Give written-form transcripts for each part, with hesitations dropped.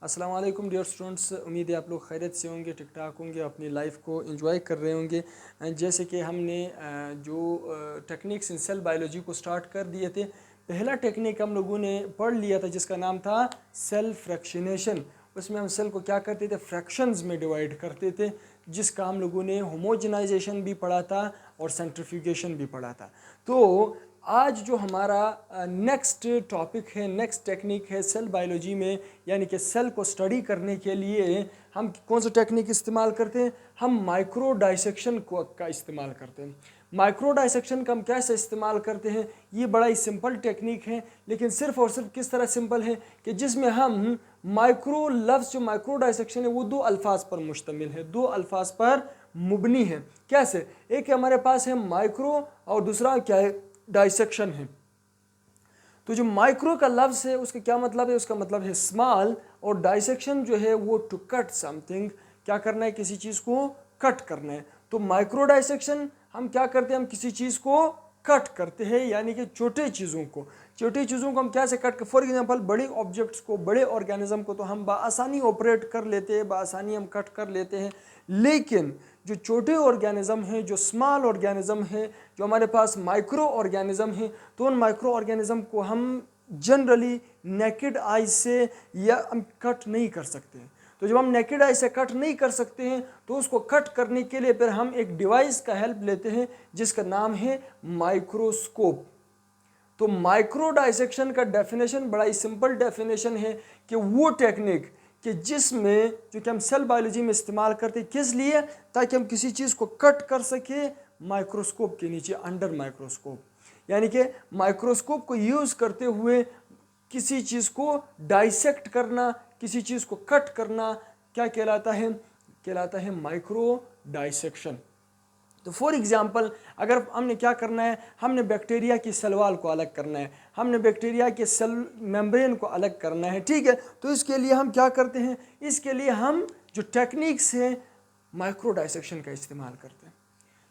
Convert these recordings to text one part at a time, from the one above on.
अस्सलाम वालेकुम dear students, उम्मीद है आप लोग खैरियत से होंगे, ठीक ठाक होंगे, अपनी लाइफ को एंजॉय कर रहे होंगे। जैसे कि हमने जो टेक्निक्स इन सेल बायोलॉजी को स्टार्ट कर दिए थे। पहला टेक्निक हम लोगों ने पढ़ लिया था जिसका नाम था सेल फ्रैक्शनेशन। उसमें हम सेल को क्या करते थे, फ्रैक्शंस में डिवाइड करते थे, जिसका हम लोगों ने होमोजेनाइजेशन भी पढ़ा था और सेंट्रीफ्यूगेशन भी पढ़ा था। तो आज जो हमारा नेक्स्ट टॉपिक है, नेक्स्ट टेक्निक है सेल बायोलॉजी में, यानी कि सेल को स्टडी करने के लिए हम कौन सा टेक्निक इस्तेमाल करते हैं, हम माइक्रो डाइसेक्शन का इस्तेमाल करते हैं। माइक्रो डाइसेक्शन का हम कैसे इस्तेमाल करते हैं, ये बड़ा ही सिंपल टेक्निक है, लेकिन सिर्फ और सिर्फ किस तरह सिंपल है कि जिसमें हम माइक्रो लफ्ज़, जो माइक्रो डाइसेक्शन है वो दो अल्फाज पर मुश्तमिल है, दो अल्फाज पर मुबनी है। कैसे? एक हमारे पास है माइक्रो और दूसरा क्या है, डाइसेक्शन है। तो जो माइक्रो का लफ्ज़ है उसका क्या मतलब है, उसका मतलब है स्मॉल, और डाइसेक्शन जो है वो टू कट समथिंग, क्या करना है, किसी चीज़ को कट करना है। तो माइक्रो डाइसेक्शन हम क्या करते हैं, हम किसी चीज़ को कट करते हैं, यानी कि छोटे चीज़ों को हम कैसे कट कर, फॉर एग्जांपल बड़े ऑब्जेक्ट्स को, बड़े ऑर्गेनिज्म को तो हम बआसानी ऑपरेट कर लेते हैं, बआसानी हम कट कर लेते हैं, लेकिन जो छोटे ऑर्गेनिज्म हैं, जो स्मॉल ऑर्गेनिज्म है, जो हमारे पास माइक्रो ऑर्गेनिज्म हैं, तो उन माइक्रो ऑर्गेनिज्म को हम जनरली नेकेड आई से या हम कट नहीं कर सकते हैं। तो जब हम नेकेड आई से कट नहीं कर सकते हैं तो उसको कट करने के लिए फिर हम एक डिवाइस का हेल्प लेते हैं जिसका नाम है माइक्रोस्कोप। तो माइक्रो डाइसेक्शन का डेफिनेशन बड़ा ही सिंपल डेफिनेशन है कि वो टेक्निक कि जिसमें जो कि हम सेल बायोलॉजी में इस्तेमाल करते हैं, किस लिए, ताकि हम किसी चीज़ को कट कर सके माइक्रोस्कोप के नीचे, अंडर माइक्रोस्कोप। यानी कि माइक्रोस्कोप को यूज़ करते हुए किसी चीज़ को डाइसेक्ट करना, किसी चीज़ को कट करना, क्या कहलाता है माइक्रो डाइसेक्शन। तो फॉर एग्जांपल अगर हमने क्या करना है, हमने बैक्टीरिया की सेल वॉल को अलग करना है, हमने बैक्टीरिया के सेल मेम्ब्रेन को अलग करना है, ठीक है। तो इसके लिए हम क्या करते हैं, इसके लिए हम जो टेक्निक्स हैं माइक्रो डाइसेक्शन का इस्तेमाल करते हैं।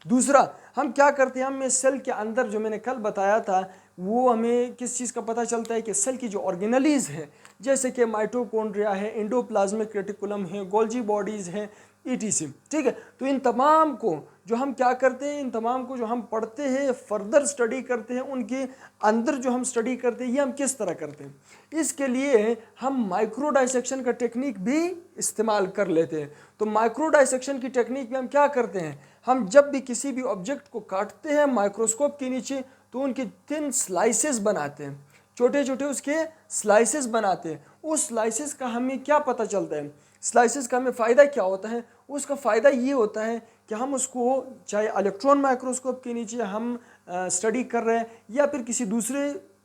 दूसरा हम क्या करते हैं, हमें सेल के अंदर, जो मैंने कल बताया था, वो हमें किस चीज़ का पता चलता है कि सेल की जो ऑर्गेनलीज है, जैसे कि माइटोकॉन्ड्रिया है, एंडोप्लाज्मिक रेटिकुलम है, गोल्जी बॉडीज़ हैं, ईटीसी, ठीक है। तो इन तमाम को जो हम क्या करते हैं, इन तमाम को जो हम पढ़ते हैं, फर्दर स्टडी करते हैं, उनके अंदर जो हम स्टडी करते हैं, ये हम किस तरह करते हैं, इसके लिए हम माइक्रो डाइसेक्शन का टेक्निक भी इस्तेमाल कर लेते हैं। तो माइक्रो डाइसेक्शन की टेक्निक में हम क्या करते हैं, हम जब भी किसी भी ऑब्जेक्ट को काटते हैं माइक्रोस्कोप के नीचे, तो उनके थिन स्लाइसेस बनाते हैं, छोटे छोटे उसके स्लाइसेस बनाते हैं। उस स्लाइसेस का हमें क्या पता चलता है, स्लाइसेस का हमें फ़ायदा क्या होता है, उसका फ़ायदा ये होता है कि हम उसको चाहे इलेक्ट्रॉन माइक्रोस्कोप के नीचे हम स्टडी कर रहे हैं या फिर किसी दूसरे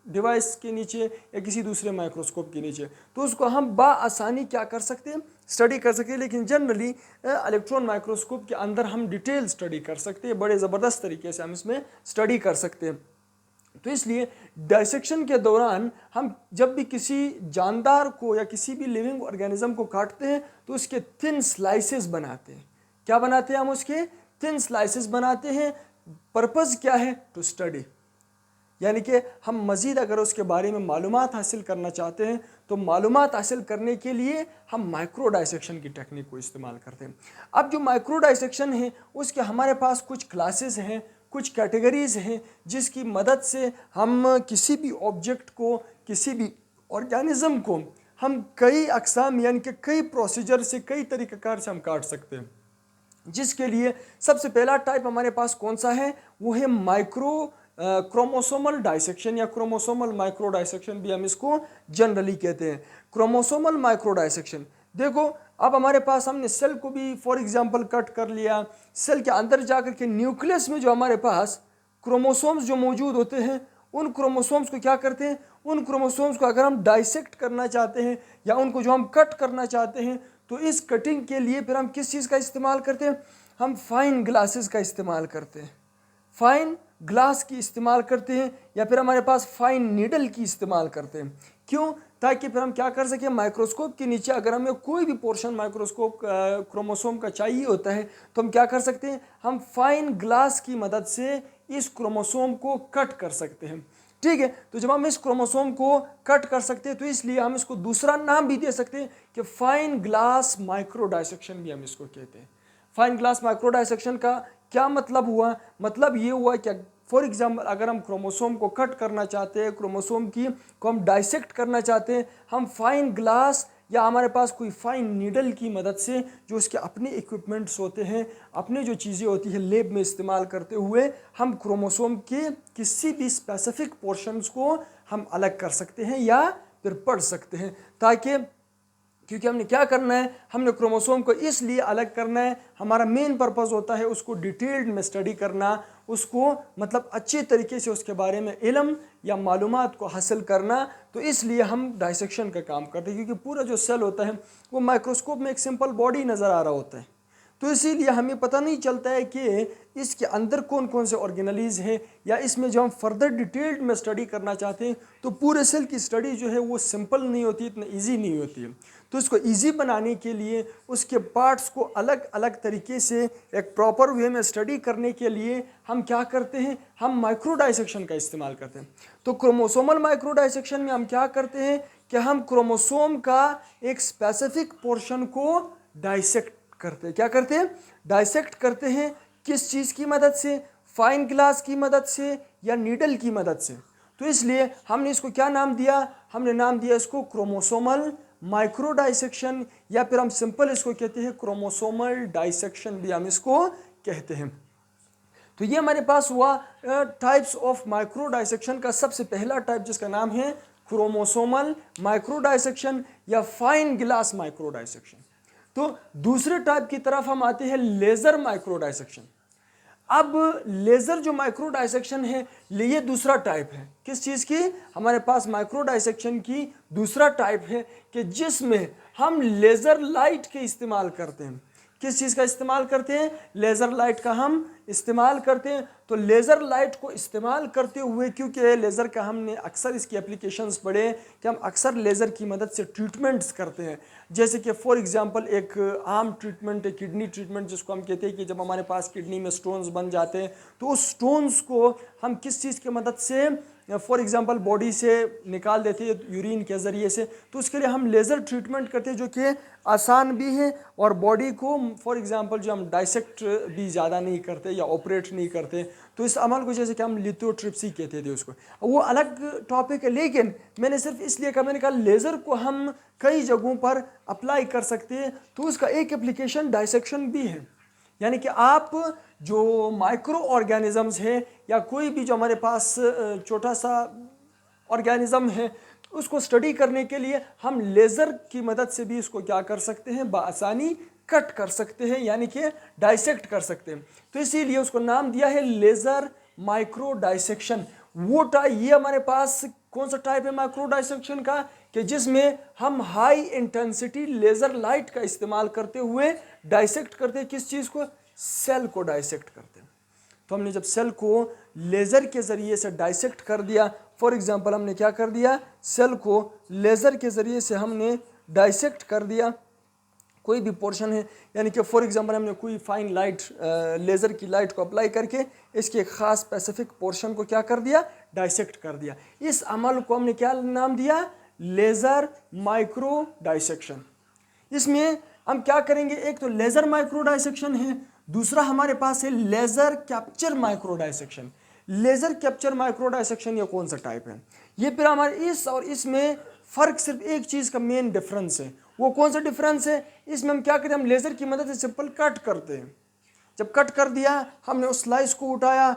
डिवाइस के नीचे या किसी दूसरे माइक्रोस्कोप के नीचे, तो उसको हम बआसानी क्या कर सकते हैं, स्टडी कर सकते हैं। लेकिन जनरली इलेक्ट्रॉन माइक्रोस्कोप के अंदर हम डिटेल स्टडी कर सकते हैं, बड़े ज़बरदस्त तरीके से हम इसमें स्टडी कर सकते हैं। तो इसलिए डाइसेक्शन के दौरान हम जब भी किसी जानदार को या किसी भी लिविंग ऑर्गेनिज्म को काटते हैं तो उसके थिन स्लाइसेस बनाते हैं। क्या बनाते हैं हम, उसके थिन स्लाइसेस बनाते हैं। पर्पज़ क्या है, टू स्टडी, यानी कि हम मज़ीद अगर उसके बारे में मालूमात हासिल करना चाहते हैं तो मालूमात हासिल करने के लिए हम माइक्रो डाइसेक्शन की टेक्निक को इस्तेमाल करते हैं। अब जो माइक्रो डाइसेक्शन है उसके हमारे पास कुछ क्लासेस हैं, कुछ कैटेगरीज़ हैं, जिसकी मदद से हम किसी भी ऑब्जेक्ट को, किसी भी ऑर्गेनिज्म को हम कई अक़साम यानी कि कई प्रोसीजर से, कई तरीक़ाकार से हम काट सकते हैं। जिसके लिए सबसे पहला टाइप हमारे पास कौन सा है, वो है माइक्रो क्रोमोसोमल डाइसेक्शन, या क्रोमोसोमल माइक्रो डाइसेक्शन भी हम इसको जनरली कहते हैं। क्रोमोसोमल माइक्रो डाइसेक्शन, देखो अब हमारे पास हमने सेल को भी फॉर एग्जांपल कट कर लिया, सेल के अंदर जाकर के न्यूक्लियस में जो हमारे पास क्रोमोसोम्स जो मौजूद होते हैं, उन क्रोमोसोम्स को क्या करते हैं, उन क्रोमोसोम्स को अगर हम डाइसेक्ट करना चाहते हैं या उनको जो हम कट करना चाहते हैं, तो इस कटिंग के लिए फिर हम किस चीज़ का इस्तेमाल करते हैं, हम फाइन ग्लासेस का इस्तेमाल करते हैं, फाइन ग्लास की इस्तेमाल करते हैं, या फिर हमारे पास फाइन नीडल की इस्तेमाल करते हैं। क्यों, ताकि फिर हम क्या कर सकें, माइक्रोस्कोप के नीचे अगर हमें कोई भी पोर्शन माइक्रोस्कोप क्रोमोसोम का चाहिए होता है तो हम क्या कर सकते हैं, हम फाइन ग्लास की मदद से इस क्रोमोसोम को कट कर सकते हैं, ठीक है। तो जब हम इस क्रोमोसोम को कट कर सकते हैं तो इसलिए हम इसको दूसरा नाम भी दे सकते हैं कि फाइन ग्लास माइक्रो डाइसेक्शन भी हम इसको कहते हैं। फाइन ग्लास माइक्रो डाइसेक्शन का क्या मतलब हुआ? मतलब ये हुआ कि फॉर एग्जाम्पल अगर हम क्रोमोसोम को कट करना चाहते हैं, क्रोमोसोम की को हम डाइसेक्ट करना चाहते हैं, हम फाइन ग्लास या हमारे पास कोई फाइन नीडल की मदद से, जो उसके अपने इक्विपमेंट्स होते हैं, अपने जो चीज़ें होती है लैब में इस्तेमाल करते हुए, हम क्रोमोसोम के किसी भी स्पेसिफिक पोर्शंस को हम अलग कर सकते हैं या फिर पढ़ सकते हैं। ताकि क्योंकि हमने क्या करना है, हमने क्रोमोसोम को इसलिए अलग करना है, हमारा मेन पर्पस होता है उसको डिटेल्ड में स्टडी करना, उसको मतलब अच्छे तरीके से उसके बारे में इल्म या मालूमात को हासिल करना। तो इसलिए हम डाइसेक्शन का काम करते हैं, क्योंकि पूरा जो सेल होता है वो माइक्रोस्कोप में एक सिंपल बॉडी नज़र आ रहा होता है। तो इसीलिए हमें पता नहीं चलता है कि इसके अंदर कौन कौन से ऑर्गेनलीज हैं, या इसमें जो हम फर्दर डिटेल्ड में स्टडी करना चाहते हैं तो पूरे सेल की स्टडी जो है वो सिंपल नहीं होती, इतना इजी नहीं होती है। तो इसको इजी बनाने के लिए, उसके पार्ट्स को अलग अलग तरीके से एक प्रॉपर वे में स्टडी करने के लिए हम क्या करते हैं, हम माइक्रो डाइसेक्शन का इस्तेमाल करते हैं। तो क्रोमोसोमल माइक्रो डाइसेक्शन में हम क्या करते हैं कि हम क्रोमोसोम का एक स्पेसिफिक पोर्शन को डाइसेक्ट करते हैं। क्या करते हैं? डाइसेक्ट करते हैं। किस चीज़ की मदद से? फाइन ग्लास की मदद से या नीडल की मदद से। तो इसलिए हमने इसको क्या नाम दिया? हमने नाम दिया इसको क्रोमोसोमल माइक्रो डाइसेक्शन, या फिर हम सिंपल इसको कहते हैं क्रोमोसोमल डाइसेक्शन भी हम इसको कहते हैं। तो ये हमारे पास हुआ टाइप्स ऑफ माइक्रो डाइसेक्शन का सबसे पहला टाइप, जिसका नाम है क्रोमोसोमल माइक्रो डाइसेक्शन या फाइन ग्लास माइक्रो डाइसेक्शन। तो दूसरे टाइप की तरफ हम आते हैं, लेजर माइक्रो डाइसेक्शन। अब लेजर जो माइक्रो डाइसेक्शन है ये दूसरा टाइप है। किस चीज़ की? हमारे पास माइक्रो डाइसेक्शन की दूसरा टाइप है कि जिसमें हम लेज़र लाइट के इस्तेमाल करते हैं। किस चीज़ का इस्तेमाल करते हैं? लेज़र लाइट का हम इस्तेमाल करते हैं। तो लेज़र लाइट को इस्तेमाल करते हुए, क्योंकि लेज़र का हमने अक्सर इसकी एप्लीकेशंस पढ़े कि हम अक्सर लेज़र की मदद से ट्रीटमेंट्स करते हैं। जैसे कि फॉर एग्जांपल एक आम ट्रीटमेंट है किडनी ट्रीटमेंट, जिसको हम कहते हैं कि जब हमारे पास किडनी में स्टोन्स बन जाते हैं तो उस स्टोन्स को हम किस चीज़ की मदद से फॉर एग्जांपल बॉडी से निकाल देते हैं, यूरिन के ज़रिए से। तो उसके लिए हम लेज़र ट्रीटमेंट करते हैं, जो कि आसान भी है और बॉडी को फॉर एग्जांपल जो हम डाइसेक्ट भी ज़्यादा नहीं करते या ऑपरेट नहीं करते। तो इस अमल को जैसे कि हम लिथोट्रिप्सी कहते थे उसको, वो अलग टॉपिक है। लेकिन मैंने सिर्फ इसलिए कहा, मैंने कहा लेज़र को हम कई जगहों पर अप्लाई कर सकते हैं। तो उसका एक एप्लीकेशन डाइसेक्शन भी है, यानी कि आप जो माइक्रो ऑर्गेनिजम्स है या कोई भी जो हमारे पास छोटा सा ऑर्गेनिज्म है उसको स्टडी करने के लिए हम लेज़र की मदद से भी इसको क्या कर सकते हैं, बआसानी कट कर सकते हैं, यानी कि डाइसेक्ट कर सकते हैं। तो इसीलिए उसको नाम दिया है लेज़र माइक्रो डाइसेक्शन। ये हमारे पास कौन सा टाइप है माइक्रो डाइसेक्शन का, कि जिसमें हम हाई इंटेंसिटी लेज़र लाइट का इस्तेमाल करते हुए डाइसेक्ट करते हैं। किस चीज़ को? सेल को डाइसेक्ट करते हैं। तो हमने जब सेल को लेज़र के ज़रिए से डाइसेक्ट कर दिया, फॉर एग्जांपल हमने क्या कर दिया, सेल को लेज़र के ज़रिए से हमने डाइसेक्ट कर दिया, कोई भी पोर्शन है, यानी कि फॉर एग्जांपल हमने कोई फाइन लाइट लेज़र की लाइट को अप्लाई करके इसके एक ख़ास स्पेसिफिक पोर्शन को क्या कर दिया, डाइसेक्ट कर दिया। इस अमल को हमने क्या नाम दिया? Laser micro dissection. इसमें हम क्या करेंगे, एक तो लेज़र माइक्रो डाइसेक्शन है, दूसरा हमारे पास है laser capture micro dissection. Laser capture micro dissection ये कौन सा टाइप है? ये फिर हमारे इस और इसमें फ़र्क सिर्फ एक चीज़ का मेन डिफरेंस है। वो कौन सा डिफरेंस है? इसमें हम क्या करते हैं, हम लेज़र की मदद से सिंपल कट करते हैं। जब कट कर दिया, हमने उस स्लाइस को उठाया,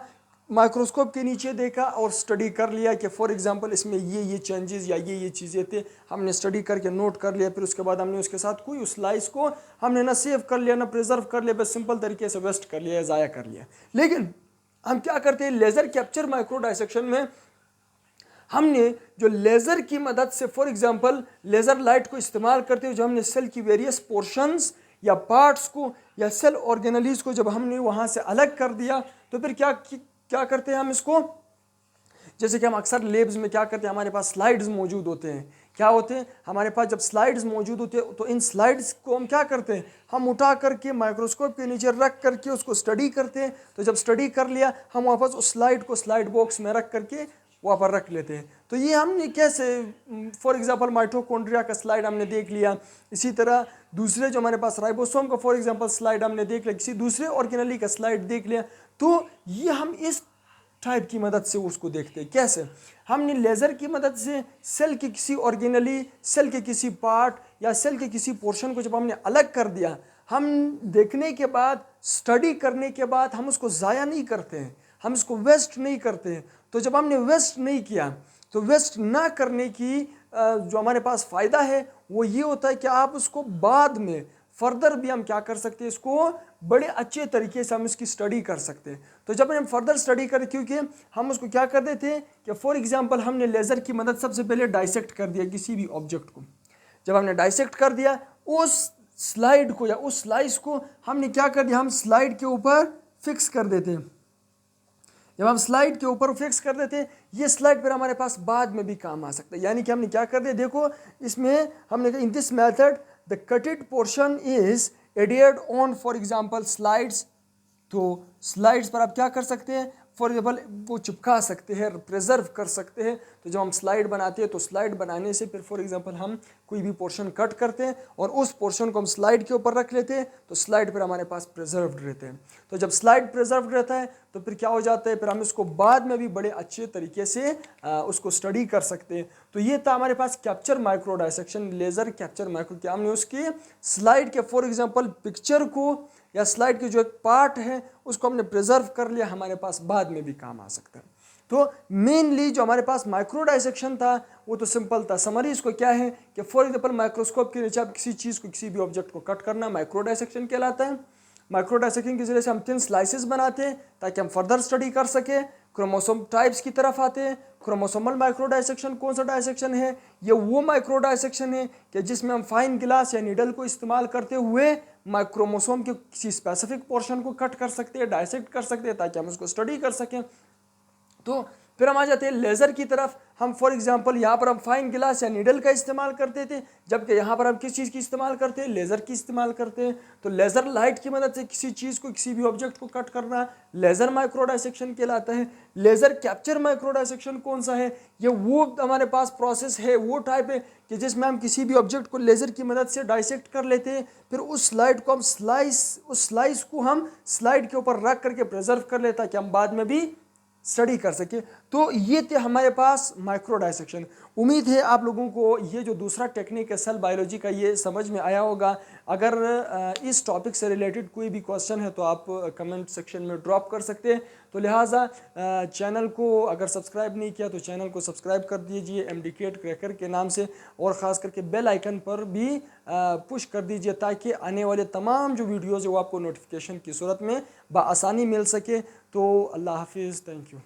माइक्रोस्कोप के नीचे देखा और स्टडी कर लिया कि फॉर एग्जांपल इसमें ये चेंजेस या ये चीज़ें थे, हमने स्टडी करके नोट कर लिया। फिर उसके बाद हमने उसके साथ कोई उस स्लाइस को हमने ना सेव कर लिया ना प्रिजर्व कर लिया, बस सिंपल तरीके से वेस्ट कर लिया या ज़ाया कर लिया। लेकिन हम क्या करते हैं, लेज़र कैप्चर माइक्रो डाइसेक्शन में हमने जो लेज़र की मदद से फॉर एग्जांपल लेज़र लाइट को इस्तेमाल करते हुए जो हमने सेल की वेरियस पोर्शंस या पार्ट्स को या सेल ऑर्गेनलीज को जब हमने वहाँ से अलग कर दिया, तो फिर क्या करते हैं हम इसको, जैसे कि हम अक्सर लेब्स में क्या करते हैं, हमारे पास स्लाइड्स मौजूद होते हैं। क्या होते हैं हमारे पास? जब स्लाइड्स मौजूद होते हैं तो इन स्लाइड्स को हम क्या करते हैं, हम उठा करके माइक्रोस्कोप के नीचे रख करके उसको स्टडी करते हैं। तो जब स्टडी कर लिया, हम वापस उस स्लाइड को स्लाइड बॉक्स में रख करके वहाँ पर रख लेते हैं। तो ये हमने कैसे, फॉर एग्जांपल माइटोकॉन्ड्रिया का स्लाइड हमने देख लिया, इसी तरह दूसरे जो हमारे पास राइबोसोम का फॉर एग्जांपल स्लाइड हमने देख लिया, किसी दूसरे ऑर्गेनेली का स्लाइड देख लिया। तो ये हम इस टाइप की मदद से उसको देखते हैं। कैसे? हमने लेज़र की मदद से सेल के किसी ऑर्गेनली, सेल के किसी पार्ट या सेल के किसी पोर्शन को जब हमने अलग कर दिया, हम देखने के बाद, स्टडी करने के बाद हम उसको ज़ाया नहीं करते हैं, हम इसको वेस्ट नहीं करते हैं। तो जब हमने वेस्ट नहीं किया, तो वेस्ट ना करने की जो हमारे पास फ़ायदा है वो ये होता है कि आप उसको बाद में फर्दर भी हम क्या कर सकते हैं, इसको बड़े अच्छे तरीके से हम इसकी स्टडी कर सकते हैं। तो जब हम फर्दर स्टडी करें, क्योंकि हम उसको क्या कर देते हैं कि फॉर एग्जांपल हमने लेज़र की मदद सबसे पहले डाइसेक्ट कर दिया किसी भी ऑब्जेक्ट को। जब हमने डाइसेक्ट कर दिया, उस स्लाइड को या उस स्लाइस को हमने क्या कर दिया, हम स्लाइड के ऊपर फिक्स कर देते हैं। जब हम स्लाइड के ऊपर फिक्स कर देते हैं, ये स्लाइड पर हमारे पास बाद में भी काम आ सकता है। यानी कि हमने क्या कर दिया, देखो इसमें हमने कहा in this method the cutted portion is added on for example slides. तो स्लाइड्स पर आप क्या कर सकते हैं, फॉर एग्जाम्पल वो चिपका सकते हैं, प्रिजर्व कर सकते हैं। तो जब हम स्लाइड बनाते हैं तो स्लाइड बनाने से फिर फॉर एग्जांपल हम कोई भी पोर्शन कट करते हैं और उस पोर्शन को हम स्लाइड के ऊपर रख लेते हैं, तो स्लाइड पर हमारे पास प्रिजर्व्ड रहते हैं। तो जब स्लाइड प्रिजर्व्ड रहता है तो फिर क्या हो जाता है, फिर हम इसको बाद में भी बड़े अच्छे तरीके से उसको स्टडी कर सकते हैं। तो ये था हमारे पास capture micro dissection, laser capture micro. क्या हमने उसकी स्लाइड के फॉर एग्जाम्पल पिक्चर को या स्लाइड की जो एक पार्ट है उसको हमने प्रिजर्व कर लिया, हमारे पास बाद में भी काम आ सकता है। तो मेनली जो हमारे पास माइक्रो डाइसेक्शन था वो तो सिंपल था। समरी इसको क्या है कि फॉर एग्जांपल माइक्रोस्कोप के नीचे आप किसी चीज़ को, किसी भी ऑब्जेक्ट को कट करना माइक्रो डाइसेक्शन कहलाता है। माइक्रो डाइसेक्शन की जरिए से हम थिन स्लाइसेस बनाते हैं ताकि हम फर्दर स्टडी कर सकें। क्रोमोसोम टाइप्स की तरफ आते हैं। क्रोमोसोमल माइक्रो डाइसेक्शन कौन सा डाइसेक्शन है, ये वो माइक्रो डाइसेक्शन है कि जिसमें हम फाइन ग्लास या नीडल को इस्तेमाल करते हुए क्रोमोसोम के किसी स्पेसिफिक पोर्शन को कट कर सकते हैं, डाइसेक्ट कर सकते हैं ताकि हम उसको स्टडी कर सकें। तो फिर हम आ जाते हैं लेज़र की तरफ। हम फॉर एग्जांपल यहाँ पर हम फाइन ग्लास या नीडल का इस्तेमाल करते थे, जबकि यहाँ पर हम किस चीज़ की इस्तेमाल करते हैं, लेज़र की इस्तेमाल करते हैं। तो लेज़र लाइट की मदद से किसी चीज़ को, किसी भी ऑब्जेक्ट को कट करना लेज़र माइक्रो डाइसेक्शन कहलाता है। लेज़र कैप्चर माइक्रो डाइसेक्शन कौन सा है, ये वो हमारे पास प्रोसेस है, वो टाइप है कि जिसमें हम किसी भी ऑब्जेक्ट को लेज़र की मदद से डाइसेक्ट कर लेते हैं, फिर उस स्लाइड को हम उस स्लाइस को हम स्लाइड के ऊपर रख करके प्रिजर्व कर लेता है कि हम बाद में भी स्टडी कर सके। तो ये थे हमारे पास माइक्रो डाइसेक्शन। उम्मीद है आप लोगों को ये जो दूसरा टेक्निक है सेल बायोलॉजी का, ये समझ में आया होगा। अगर इस टॉपिक से रिलेटेड कोई भी क्वेश्चन है तो आप कमेंट सेक्शन में ड्रॉप कर सकते हैं। तो लिहाजा चैनल को अगर सब्सक्राइब नहीं किया तो चैनल को सब्सक्राइब कर दीजिए एमडीकेट क्रैकर के नाम से, और ख़ास करके बेल आइकन पर भी पुश कर दीजिए ताकि आने वाले तमाम जो वीडियोज़ है वो आपको नोटिफिकेशन की सूरत में बआसानी मिल सके। तो अल्लाह हाफिज़, थैंक यू।